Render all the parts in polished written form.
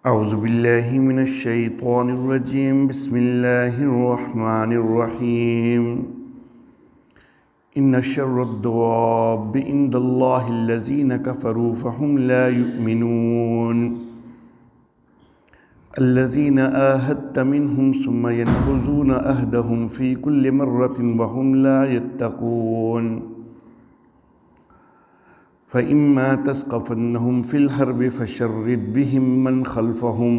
اعوذ باللہ من الشیطان الرجیم بسم اللہ الرحمن الرحیم ان شر الدواب عند اللہ الذین کفروا فهم لا یؤمنون الذین عاہدت منهم ثم ينقضون عہدهم فی کل مرة وهم لا یتقون فَإِمَّا تَثْقَفَنَّهُمْ فِي الْحَرْبِ فَشَرِّدْ بِهِمْ مَنْ خَلْفَهُمْ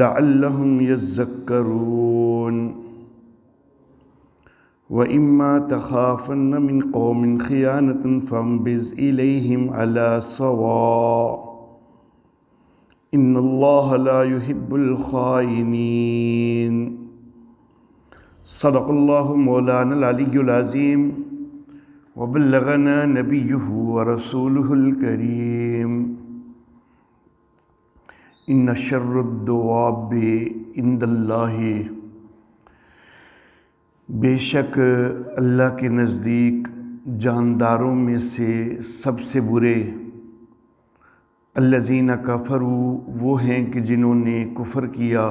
لَعَلَّهُمْ يَذَّكَّرُونَ وَإِمَّا تَخَافَنَّ مِنْ قَوْمٍ خِيَانَةً فَانبِذْ إِلَيْهِمْ عَلَى سَوَاءٍ إِنَّ اللَّهَ لَا يُحِبُّ الْخَائِنِينَ صدق اللہ مولانا العلی العظیم وبلغنا نبیہ ورسولہ الکریم ان شر الدواب عند اللہ، بے شک اللہ کے نزدیک جانداروں میں سے سب سے برے الذین کفروا وہ ہیں کہ جنہوں نے کفر کیا،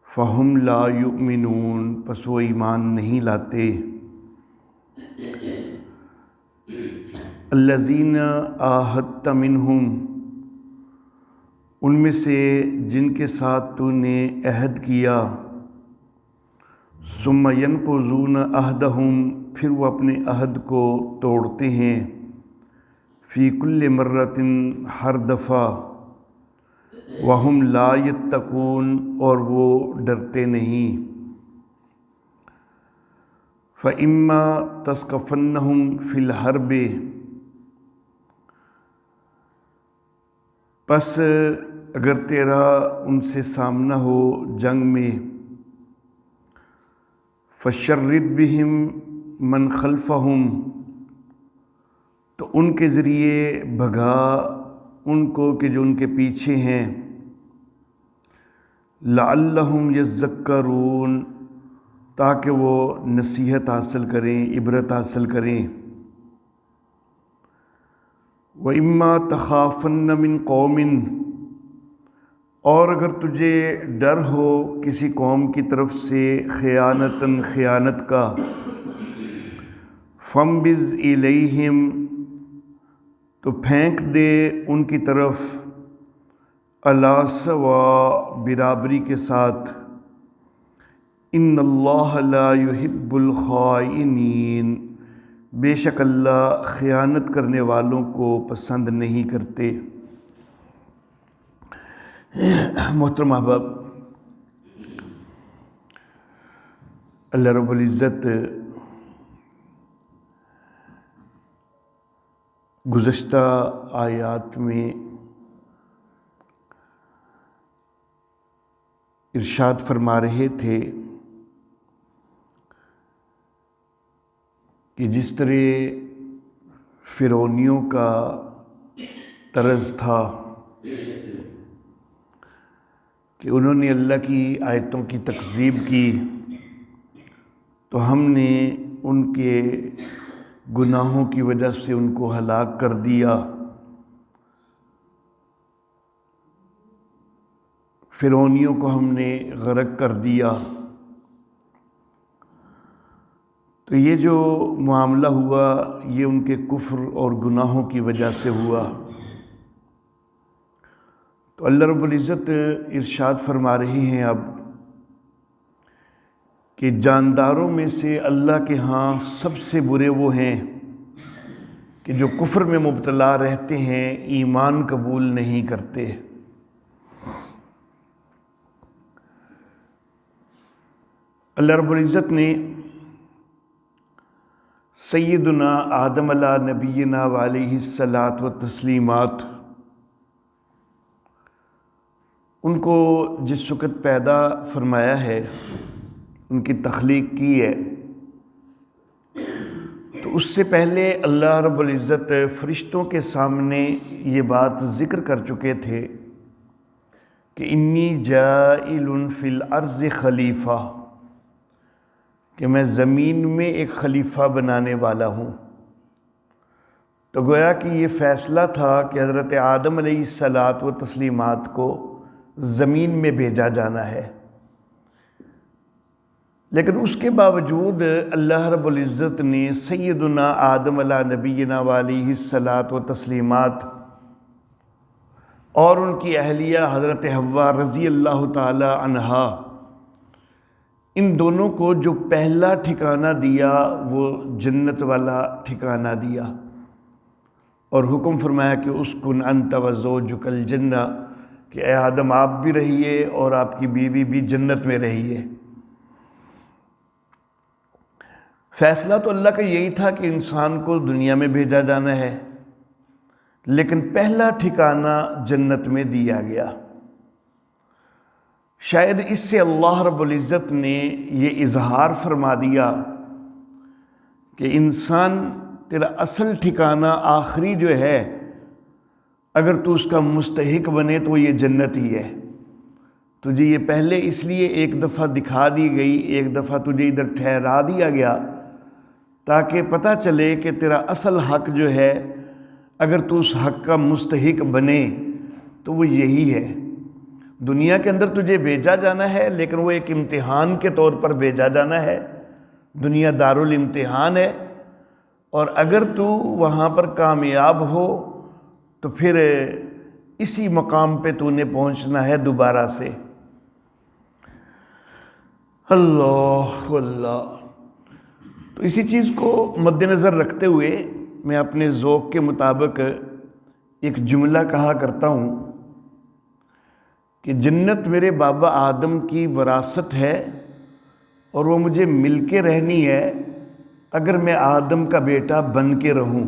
فہم لا یؤمنون پس وہ ایمان نہیں لاتے، الذین عاہدت منہم ان میں سے جن کے ساتھ تو نے عہد کیا، ثم ینقضون عہدہم پھر وہ اپنے عہد کو توڑتے ہیں، فی کل مرۃ ہر دفعہ، وہم لا یتقون اور وہ ڈرتے نہیں، فَإِمَّا تَثْقَفَنَّهُمْ فِي الْحَرْبِ پس اگر تیرا ان سے سامنا ہو جنگ میں، فَشَرِّدْ بِهِمْ مَنْ خَلْفَهُمْ تو ان کے ذریعے بھگا ان کو کہ جو ان کے پیچھے ہیں، لَعَلَّهُمْ يَذَّكَّرُونَ تاکہ وہ نصیحت حاصل کریں، عبرت حاصل کریں، وَإِمَّا تَخَافَنَّ مِنْ قَوْمٍ اور اگر تجھے ڈر ہو کسی قوم کی طرف سے خیانت کا، فَانبِذْ إِلَيْهِمْ تو پھینک دے ان کی طرف، عَلَى سَوَاءٍ برابری کے ساتھ، ان اللہ لا يحب الخائنین بے شک اللہ خیانت کرنے والوں کو پسند نہیں کرتے۔ محترم احباب، اللہ رب العزت گزشتہ آیات میں ارشاد فرما رہے تھے کہ جس طرح فرعونیوں کا طرز تھا کہ انہوں نے اللہ کی آیتوں کی تکذیب کی تو ہم نے ان کے گناہوں کی وجہ سے ان کو ہلاک کر دیا، فرعونیوں کو ہم نے غرق کر دیا۔ تو یہ جو معاملہ ہوا یہ ان کے کفر اور گناہوں کی وجہ سے ہوا۔ تو اللہ رب العزت ارشاد فرما رہے ہیں اب کہ جانداروں میں سے اللہ کے ہاں سب سے برے وہ ہیں کہ جو کفر میں مبتلا رہتے ہیں، ایمان قبول نہیں کرتے۔ اللہ رب العزت نے سیدنا آدم علیہ نبینا وعلیہ الصلاۃ والتسلیمات ان کو جس وقت پیدا فرمایا ہے، ان کی تخلیق کی ہے، تو اس سے پہلے اللہ رب العزت فرشتوں کے سامنے یہ بات ذکر کر چکے تھے کہ انی جاعل فی الارض خلیفہ، کہ میں زمین میں ایک خلیفہ بنانے والا ہوں۔ تو گویا کہ یہ فیصلہ تھا کہ حضرت آدم علیہ الصلاۃ و تسلیمات کو زمین میں بھیجا جانا ہے، لیکن اس کے باوجود اللہ رب العزت نے سیدنا آدم علیہ نبینا علیہ الصلاۃ و تسلیمات اور ان کی اہلیہ حضرت حوا رضی اللہ تعالی عنہا، ان دونوں کو جو پہلا ٹھکانہ دیا وہ جنت والا ٹھکانہ دیا، اور حکم فرمایا کہ اسکن انت وزوجک الجنہ، کہ اے آدم آپ بھی رہیے اور آپ کی بیوی بھی جنت میں رہیے۔ فیصلہ تو اللہ کا یہی تھا کہ انسان کو دنیا میں بھیجا جانا ہے، لیکن پہلا ٹھکانہ جنت میں دیا گیا۔ شاید اس سے اللہ رب العزت نے یہ اظہار فرما دیا کہ انسان تیرا اصل ٹھکانہ آخری جو ہے، اگر تو اس کا مستحق بنے تو یہ جنت ہی ہے۔ تجھے یہ پہلے اس لیے ایک دفعہ دکھا دی گئی، ایک دفعہ تجھے ادھر ٹھہرا دیا گیا تاکہ پتہ چلے کہ تیرا اصل حق جو ہے، اگر تو اس حق کا مستحق بنے تو وہ یہی ہے۔ دنیا کے اندر تجھے بھیجا جانا ہے، لیکن وہ ایک امتحان کے طور پر بھیجا جانا ہے۔ دنیا دارالامتحان ہے، اور اگر تو وہاں پر کامیاب ہو تو پھر اسی مقام پہ تو نے پہنچنا ہے دوبارہ سے۔ اللہ اللہ۔ تو اسی چیز کو مد نظر رکھتے ہوئے میں اپنے ذوق کے مطابق ایک جملہ کہا کرتا ہوں کہ جنت میرے بابا آدم کی وراثت ہے، اور وہ مجھے مل کے رہنی ہے اگر میں آدم کا بیٹا بن کے رہوں۔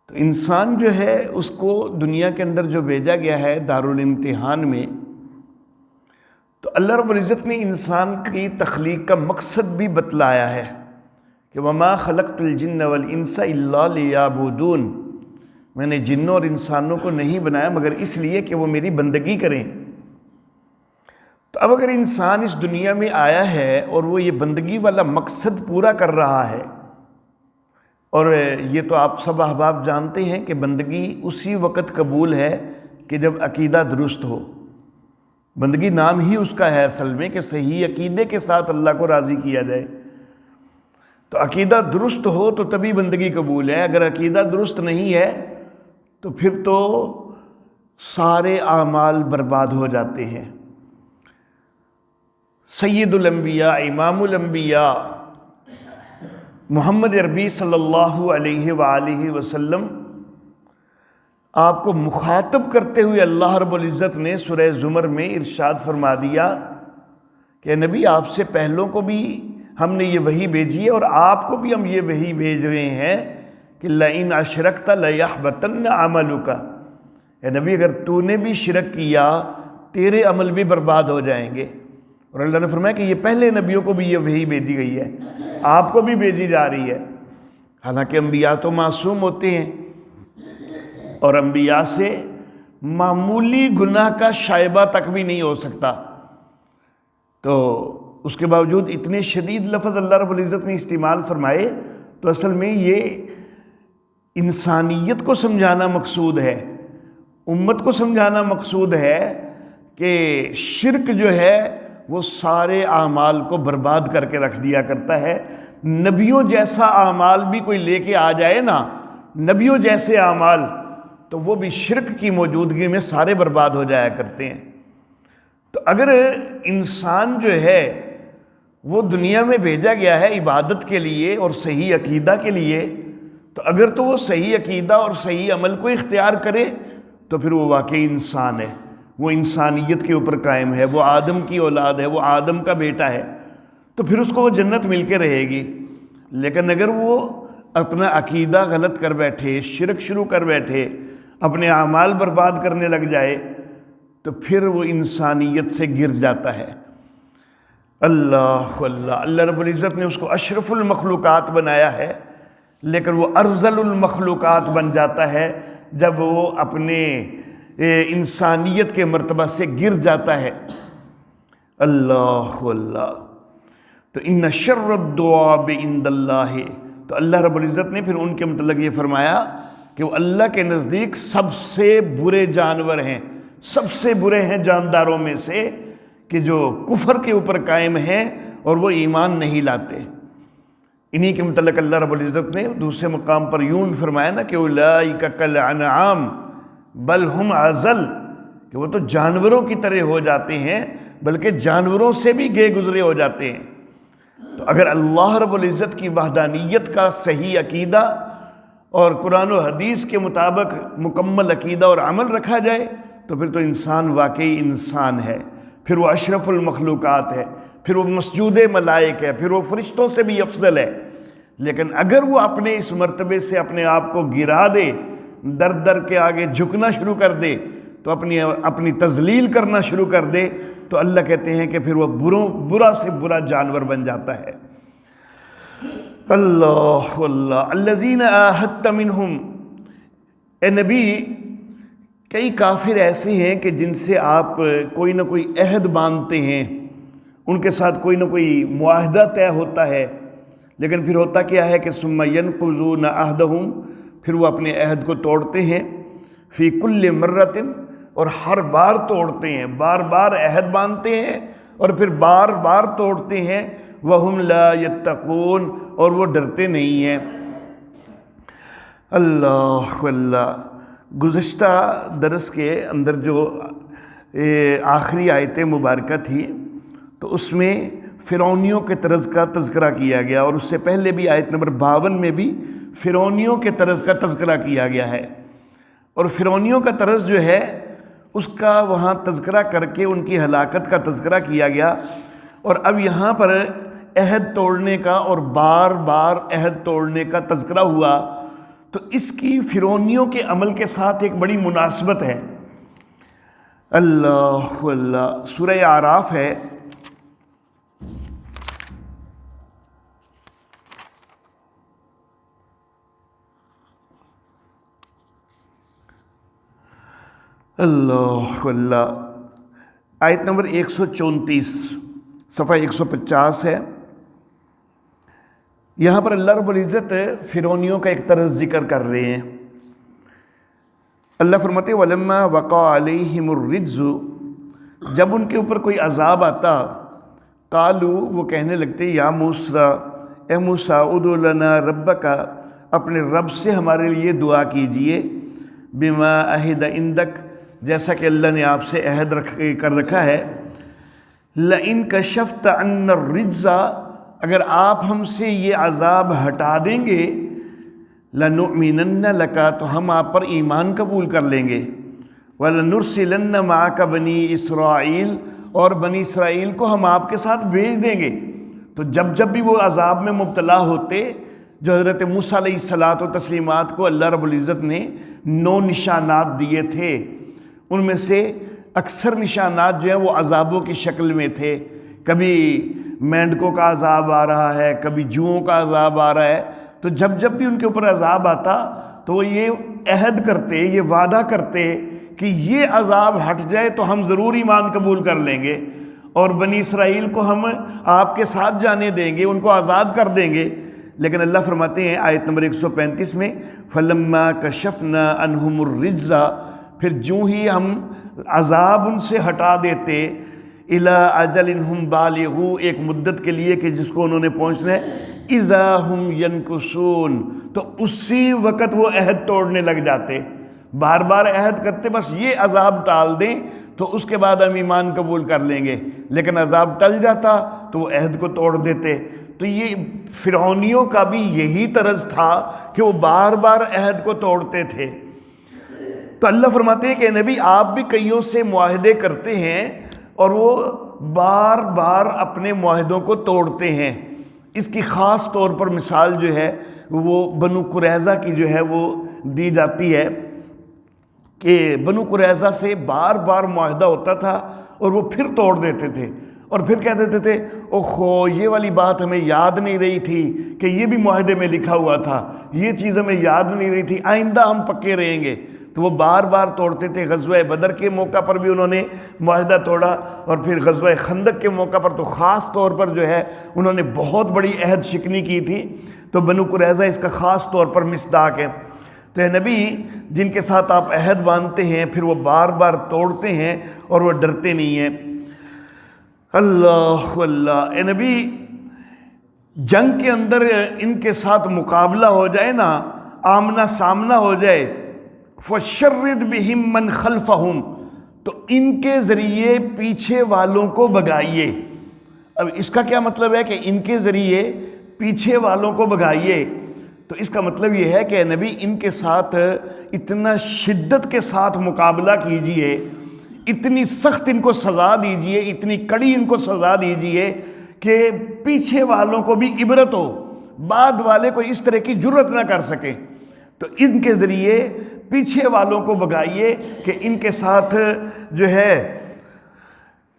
تو انسان جو ہے اس کو دنیا کے اندر جو بھیجا گیا ہے دارالامتحان میں، تو اللہ رب العزت نے انسان کی تخلیق کا مقصد بھی بتلایا ہے کہ وَمَا خَلَقْتُ الْجِنَّ وَالْإِنسَ إِلَّا لِيَعْبُدُونَ، میں نے جنوں اور انسانوں کو نہیں بنایا مگر اس لیے کہ وہ میری بندگی کریں۔ تو اب اگر انسان اس دنیا میں آیا ہے اور وہ یہ بندگی والا مقصد پورا کر رہا ہے، اور یہ تو آپ سب احباب جانتے ہیں کہ بندگی اسی وقت قبول ہے کہ جب عقیدہ درست ہو۔ بندگی نام ہی اس کا ہے اصل میں کہ صحیح عقیدے کے ساتھ اللہ کو راضی کیا جائے۔ تو عقیدہ درست ہو تو تبھی بندگی قبول ہے، اگر عقیدہ درست نہیں ہے تو پھر تو سارے اعمال برباد ہو جاتے ہیں۔ سید الانبیاء، امام الانبیاء محمد عربی صلی اللہ علیہ وآلہ وسلم، آپ کو مخاطب کرتے ہوئے اللہ رب العزت نے سورہ زمر میں ارشاد فرما دیا کہ نبی آپ سے پہلوں کو بھی ہم نے یہ وحی بھیجی ہے، اور آپ کو بھی ہم یہ وحی بھیج رہے ہیں کہ لَإِنْ أَشْرَكْتَ لَيَحْبَطَنَّ عَمَلُكَ، اے نبی اگر تو نے بھی شرک کیا تیرے عمل بھی برباد ہو جائیں گے۔ اور اللہ نے فرمایا کہ یہ پہلے نبیوں کو بھی یہ وحی بھیجی گئی ہے، آپ کو بھی بھیجی جا رہی ہے۔ حالانکہ انبیاء تو معصوم ہوتے ہیں، اور انبیاء سے معمولی گناہ کا شائبہ تک بھی نہیں ہو سکتا، تو اس کے باوجود اتنے شدید لفظ اللہ رب العزت نے استعمال فرمائے، تو اصل میں یہ انسانیت کو سمجھانا مقصود ہے، امت کو سمجھانا مقصود ہے کہ شرک جو ہے وہ سارے اعمال کو برباد کر کے رکھ دیا کرتا ہے۔ نبیوں جیسا اعمال بھی کوئی لے کے آ جائے نا، نبیوں جیسے اعمال، تو وہ بھی شرک کی موجودگی میں سارے برباد ہو جایا کرتے ہیں۔ تو اگر انسان جو ہے وہ دنیا میں بھیجا گیا ہے عبادت کے لیے اور صحیح عقیدہ کے لیے، تو اگر تو وہ صحیح عقیدہ اور صحیح عمل کو اختیار کرے تو پھر وہ واقعی انسان ہے، وہ انسانیت کے اوپر قائم ہے، وہ آدم کی اولاد ہے، وہ آدم کا بیٹا ہے، تو پھر اس کو وہ جنت مل کے رہے گی۔ لیکن اگر وہ اپنا عقیدہ غلط کر بیٹھے، شرک شروع کر بیٹھے، اپنے اعمال برباد کرنے لگ جائے، تو پھر وہ انسانیت سے گر جاتا ہے۔ اللہ اللہ، اللہ رب العزت نے اس کو اشرف المخلوقات بنایا ہے، لیکن وہ ارذل المخلوقات بن جاتا ہے جب وہ اپنے انسانیت کے مرتبہ سے گر جاتا ہے۔ اللہ اللہ۔ تو ان شر الدواب عند اللہ تو اللہ رب العزت نے پھر ان کے متعلق یہ فرمایا کہ وہ اللہ کے نزدیک سب سے برے جانور ہیں، سب سے برے ہیں جانداروں میں سے، کہ جو کفر کے اوپر قائم ہیں اور وہ ایمان نہیں لاتے۔ انہی کے متعلق اللہ رب العزت نے دوسرے مقام پر یوں بھی فرمایا نا کہ اولئک کالانعام بل ہم اضل، کہ وہ تو جانوروں کی طرح ہو جاتے ہیں، بلکہ جانوروں سے بھی گئے گزرے ہو جاتے ہیں۔ تو اگر اللہ رب العزت کی وحدانیت کا صحیح عقیدہ اور قرآن و حدیث کے مطابق مکمل عقیدہ اور عمل رکھا جائے تو پھر تو انسان واقعی انسان ہے، پھر وہ اشرف المخلوقات ہے، پھر وہ مسجود ملائک ہے، پھر وہ فرشتوں سے بھی افضل ہے۔ لیکن اگر وہ اپنے اس مرتبے سے اپنے آپ کو گرا دے، در در کے آگے جھکنا شروع کر دے، تو اپنی تذلیل کرنا شروع کر دے، تو اللہ کہتے ہیں کہ پھر وہ برا سے برا جانور بن جاتا ہے۔ اللہ اللہ الذین عاہدت منہم، اے نبی کئی کافر ایسے ہیں کہ جن سے آپ کوئی نہ کوئی عہد باندھتے ہیں، ان کے ساتھ کوئی نہ کوئی معاہدہ طے ہوتا ہے، لیکن پھر ہوتا کیا ہے کہ ثم ینقضون عہدہم، پھر وہ اپنے عہد کو توڑتے ہیں، فی کل مرۃ، اور ہر بار توڑتے ہیں، بار بار عہد باندھتے ہیں اور پھر بار بار توڑتے ہیں، وہم لا یتقون، اور وہ ڈرتے نہیں ہیں۔ اللہ اللہ، گزشتہ درس کے اندر جو آخری آیت مبارکہ تھی تو اس میں فرعونیوں کے طرز کا تذکرہ کیا گیا، اور اس سے پہلے بھی آیت نمبر 52 میں بھی فرعونیوں کے طرز کا تذکرہ کیا گیا ہے، اور فرعونیوں کا طرز جو ہے اس کا وہاں تذکرہ کر کے ان کی ہلاکت کا تذکرہ کیا گیا، اور اب یہاں پر عہد توڑنے کا اور بار بار عہد توڑنے کا تذکرہ ہوا، تو اس کی فرعونیوں کے عمل کے ساتھ ایک بڑی مناسبت ہے۔ اللہ اللہ، سورہ اعراف ہے، اللہ اللہ، آیت نمبر 134 صفحہ 150 ہے۔ یہاں پر اللہ رب العزت فرعونیوں کا ایک طرز ذکر کر رہے ہیں۔ اللہ فرماتے ہیں وَلَمَّا وَقَعَ عَلَيْهِمُ الرِّجْزُ، جب ان کے اوپر کوئی عذاب آتا، قالوا، وہ کہنے لگتے یا موسیٰ، اے موسیٰ ادع لنا ربک، اپنے رب سے ہمارے لیے دعا کیجئے، بما عہد عندک، جیسا کہ اللہ نے آپ سے عہد کر رکھا ہے، لئن کشفت عنا الرجز، اگر آپ ہم سے یہ عذاب ہٹا دیں گے، لنؤمنن لک، تو ہم آپ پر ایمان قبول کر لیں گے، ولنرسلن معک بنی اسرائیل، اور بنی اسرائیل کو ہم آپ کے ساتھ بھیج دیں گے۔ تو جب بھی وہ عذاب میں مبتلا ہوتے، جو حضرت موسیٰ علیہ الصلاۃ و تسلیمات کو اللہ رب العزت نے 9 نشانات دیے تھے، ان میں سے اکثر نشانات جو ہیں وہ عذابوں کی شکل میں تھے، کبھی مینڈکوں کا عذاب آ رہا ہے، کبھی جوؤں کا عذاب آ رہا ہے، تو جب بھی ان کے اوپر عذاب آتا تو وہ یہ عہد کرتے، یہ وعدہ کرتے کہ یہ عذاب ہٹ جائے تو ہم ضرور ایمان قبول کر لیں گے، اور بنی اسرائیل کو ہم آپ کے ساتھ جانے دیں گے، ان کو آزاد کر دیں گے۔ لیکن اللہ فرماتے ہیں آیت نمبر 135 میں فَلَمَّا كَشَفْنَا عَنْهُمُ الرِّجْزَ، پھر جو ہی ہم عذاب ان سے ہٹا دیتے، إِلَىٰ أَجَلٍ هُمْ بَالِغُوهُ، ایک مدت کے لیے کہ جس کو انہوں نے پہنچنا ہے، إِذَا هُمْ يَنْكُثُونَ، تو اسی وقت وہ عہد توڑنے لگ جاتے، بار بار عہد کرتے بس یہ عذاب ٹال دیں تو اس کے بعد ہم ایمان قبول کر لیں گے، لیکن عذاب ٹل جاتا تو وہ عہد کو توڑ دیتے۔ تو یہ فرعونیوں کا بھی یہی طرز تھا کہ وہ بار بار عہد کو توڑتے تھے۔ تو اللہ فرماتے ہیں کہ نبی آپ بھی کئیوں سے معاہدے کرتے ہیں اور وہ بار بار اپنے معاہدوں کو توڑتے ہیں۔ اس کی خاص طور پر مثال جو ہے وہ بنو قریظہ کی جو ہے وہ دی جاتی ہے کہ بنو قریظہ سے بار بار معاہدہ ہوتا تھا اور وہ پھر توڑ دیتے تھے، اور پھر کہہ دیتے تھے اوہو یہ والی بات ہمیں یاد نہیں رہی تھی کہ یہ بھی معاہدے میں لکھا ہوا تھا، یہ چیز ہمیں یاد نہیں رہی تھی، آئندہ ہم پکے رہیں گے۔ تو وہ بار بار توڑتے تھے۔ غزوہ بدر کے موقع پر بھی انہوں نے معاہدہ توڑا، اور پھر غزوہ خندق کے موقع پر تو خاص طور پر جو ہے انہوں نے بہت بڑی عہد شکنی کی تھی، تو بنو قریظہ اس کا خاص طور پر مصداق ہے۔ تو اے نبی، جن کے ساتھ آپ عہد باندھتے ہیں پھر وہ بار بار توڑتے ہیں اور وہ ڈرتے نہیں ہیں۔ اللہ اللہ، اے نبی، جنگ کے اندر ان کے ساتھ مقابلہ ہو جائے نا، آمنا سامنا ہو جائے، فَشَرِّدْ بِهِمْ مَنْ خَلْفَهُمْ، تو ان کے ذریعے پیچھے والوں کو بھگائیے۔ اب اس کا کیا مطلب ہے کہ ان کے ذریعے پیچھے والوں کو بھگائیے؟ تو اس کا مطلب یہ ہے کہ اے نبی، ان کے ساتھ اتنا شدت کے ساتھ مقابلہ کیجئے، اتنی سخت ان کو سزا دیجئے، اتنی کڑی ان کو سزا دیجئے کہ پیچھے والوں کو بھی عبرت ہو، بعد والے کو اس طرح کی جرت نہ کر سکے۔ تو ان کے ذریعے پیچھے والوں کو بھگائیے کہ ان کے ساتھ جو ہے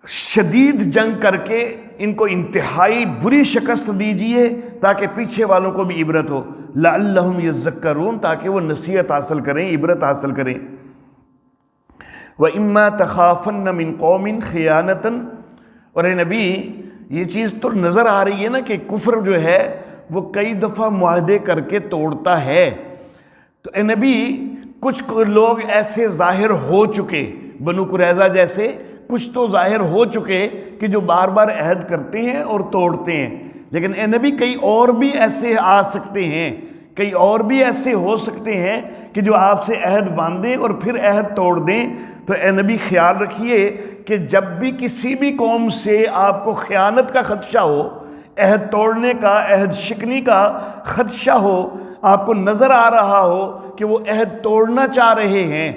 شدید جنگ کر کے ان کو انتہائی بری شکست دیجئے تاکہ پیچھے والوں کو بھی عبرت ہو، لعلہم یذکرون، تاکہ وہ نصیحت حاصل کریں، عبرت حاصل کریں۔ وَإِمَّا تَخَافَنَّ مِن قَوْمٍ خِيَانَةً، اور اے نبی یہ چیز تو نظر آ رہی ہے نا کہ کفر جو ہے وہ کئی دفعہ معاہدے کر کے توڑتا ہے۔ تو اے نبی، کچھ لوگ ایسے ظاہر ہو چکے، بنو قریظہ جیسے کچھ تو ظاہر ہو چکے کہ جو بار بار عہد کرتے ہیں اور توڑتے ہیں، لیکن اے نبی کئی اور بھی ایسے آ سکتے ہیں، کئی اور بھی ایسے ہو سکتے ہیں کہ جو آپ سے عہد باندھیں اور پھر عہد توڑ دیں۔ تو اے نبی خیال رکھیے کہ جب بھی کسی بھی قوم سے آپ کو خیانت کا خدشہ ہو، عہد توڑنے کا، عہد شکنی کا خدشہ ہو، آپ کو نظر آ رہا ہو کہ وہ عہد توڑنا چاہ رہے ہیں،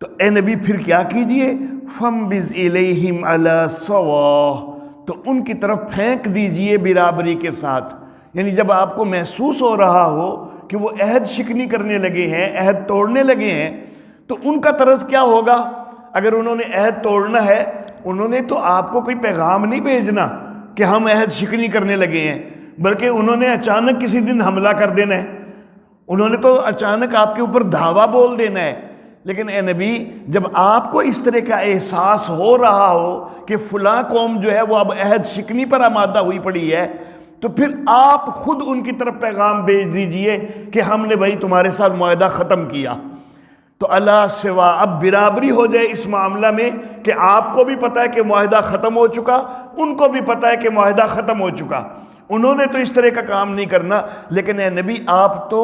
تو اے نبی پھر کیا کیجئے؟ فَانبِذْ إِلَيْهِمْ عَلَى سَوَاءٍ، تو ان کی طرف پھینک دیجئے برابری کے ساتھ۔ یعنی جب آپ کو محسوس ہو رہا ہو کہ وہ عہد شکنی کرنے لگے ہیں، عہد توڑنے لگے ہیں، تو ان کا طرز کیا ہوگا؟ اگر انہوں نے عہد توڑنا ہے، انہوں نے تو آپ کو کوئی پیغام نہیں بھیجنا کہ ہم عہد شکنی کرنے لگے ہیں، بلکہ انہوں نے اچانک کسی دن حملہ کر دینا ہے، انہوں نے تو اچانک آپ کے اوپر دھاوا بول دینا ہے۔ لیکن اے نبی، جب آپ کو اس طرح کا احساس ہو رہا ہو کہ فلاں قوم جو ہے وہ اب عہد شکنی پر آمادہ ہوئی پڑی ہے، تو پھر آپ خود ان کی طرف پیغام بھیج دیجئے کہ ہم نے بھائی تمہارے ساتھ معاہدہ ختم کیا۔ تو اللہ سوا، اب برابری ہو جائے اس معاملہ میں کہ آپ کو بھی پتہ ہے کہ معاہدہ ختم ہو چکا، ان کو بھی پتہ ہے کہ معاہدہ ختم ہو چکا۔ انہوں نے تو اس طرح کا کام نہیں کرنا، لیکن اے نبی آپ تو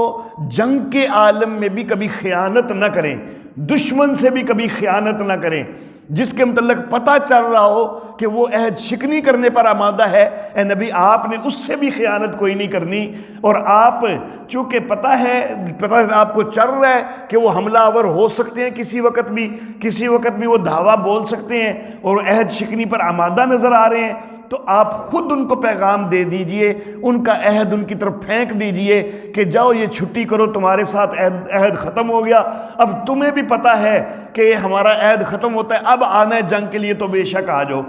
جنگ کے عالم میں بھی کبھی خیانت نہ کریں، دشمن سے بھی کبھی خیانت نہ کریں۔ جس کے متعلق پتہ چل رہا ہو کہ وہ عہد شکنی کرنے پر آمادہ ہے، اے نبی آپ نے اس سے بھی خیانت کوئی نہیں کرنی۔ اور آپ چونکہ پتہ آپ کو چل رہا ہے کہ وہ حملہ آور ہو سکتے ہیں، کسی وقت بھی وہ دھاوا بول سکتے ہیں اور عہد شکنی پر آمادہ نظر آ رہے ہیں، تو آپ خود ان کو پیغام دے دیجئے، ان کا عہد ان کی طرف پھینک دیجئے کہ جاؤ یہ چھٹی کرو، تمہارے ساتھ عہد ختم ہو گیا، اب تمہیں بھی پتہ ہے کہ یہ ہمارا عہد ختم ہوتا ہے، اب آنا ہے جنگ کے لیے تو بے شک آ جاؤ۔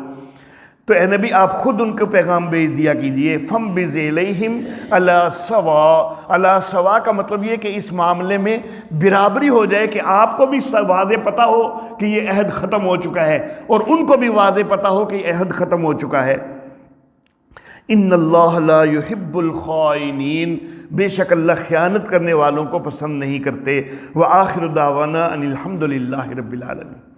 تو اے نبی آپ خود ان کو پیغام بھیج دیا کیجئے۔ فَانبِذْ إِلَيْهِمْ عَلَى سَوَاءٍ، عَلَى سَوَاء کا مطلب یہ کہ اس معاملے میں برابری ہو جائے کہ آپ کو بھی واضح پتہ ہو کہ یہ عہد ختم ہو چکا ہے اور ان کو بھی واضح پتہ ہو کہ یہ عہد ختم ہو چکا ہے۔ ان اللہ لا يحب الخائنین، بے شک اللہ خیانت کرنے والوں کو پسند نہیں کرتے۔ وآخر دعوانا ان الحمد للہ رب العالمین۔